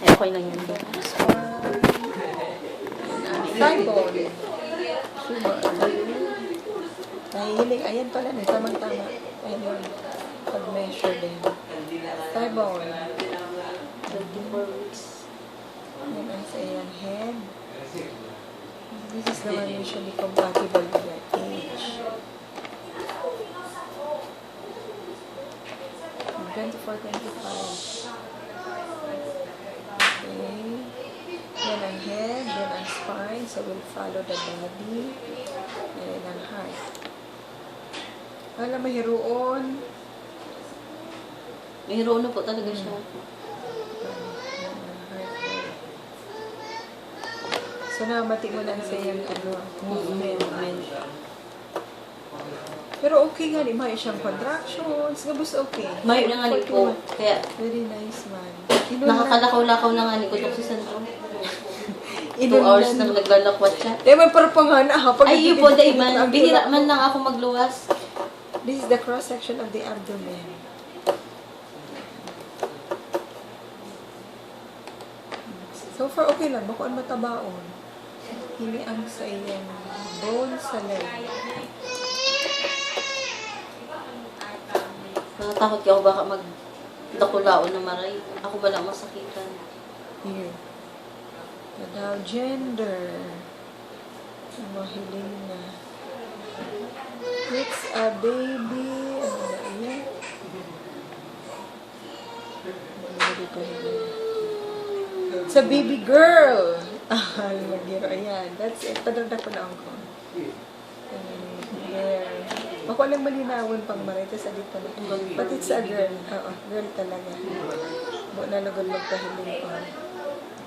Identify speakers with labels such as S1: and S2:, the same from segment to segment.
S1: Ay, okay lang yun.
S2: Thigh bone. Suba. Nahihiling. Ayan pala, tamang-tama. Ayun. Pag-measure din. Thigh bone.
S1: 24 weeks.
S2: Yan ang sa iyang head. This is naman usually compatible with your age. 24, 25. Okay. Yan ang head, yan ang spine. So, we'll follow the body. Yan ang heart. Wala mahiroon.
S1: Mayroon na po talaga siya.
S2: Yan ang heart. So, namati mo lang sa iyang movement. Pero okay nga, di may siyang contractions. Gabos okay.
S1: Mayo na nga ni po. Kaya,
S2: Very nice man.
S1: nakakalakaw-lakaw na nga ni ko si Sandro. 2
S2: Inom
S1: hours
S2: lang.
S1: nang naglalakwat siya.
S2: Eh, may parapangana ha. Pag
S1: Ay, yun po, dahil man. Bihira man lang ako magluwas.
S2: This is the cross-section of the abdomen. So far, okay lang. Bakuan matabaon. Hini ang sa iyang bone sa leg.
S1: Natatakot ako baka magdakulaon na maray. Ako ba lang masakitan?
S2: Here. So now, gender. Mahiling na. It's a baby. Ano na yan? It's a baby girl. Ay, magiro. Ayan. That's it. Padragdag ko na ako. There. Ako lang malinawon pang maray. Tapos dito na. But it's a girl. Oo, girl talaga. Buo na nagulog kahiling ko.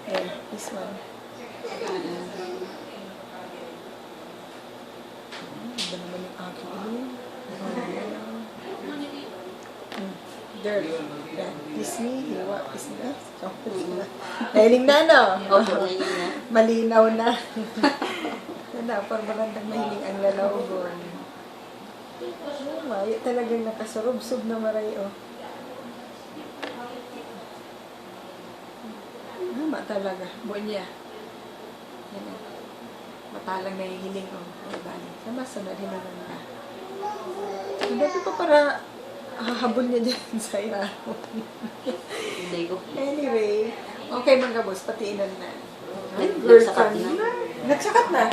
S2: There, this one. Iba naman yung aking ilong. Girl. Yan. Disney, hiwa, isna. Nahiling na, no?
S1: Opo, ganyan na.
S2: Malinaw na. Wala, parang magandang mahiling ang lalawgon. Mayo talagang nakasurub-sub na maray, oh. Tama talaga. Bunya. Yan na. Matalang nahihiling, oh. Bali. Sama, sunod din naman ka. Hindi pa para hahabol niya dyan sa iyaro.
S1: Hindi ko.
S2: Anyway, okay mga boss, patiinan na.
S1: Ay,
S2: Girl
S1: nagsakat
S2: ka
S1: na.
S2: Nagsakat na.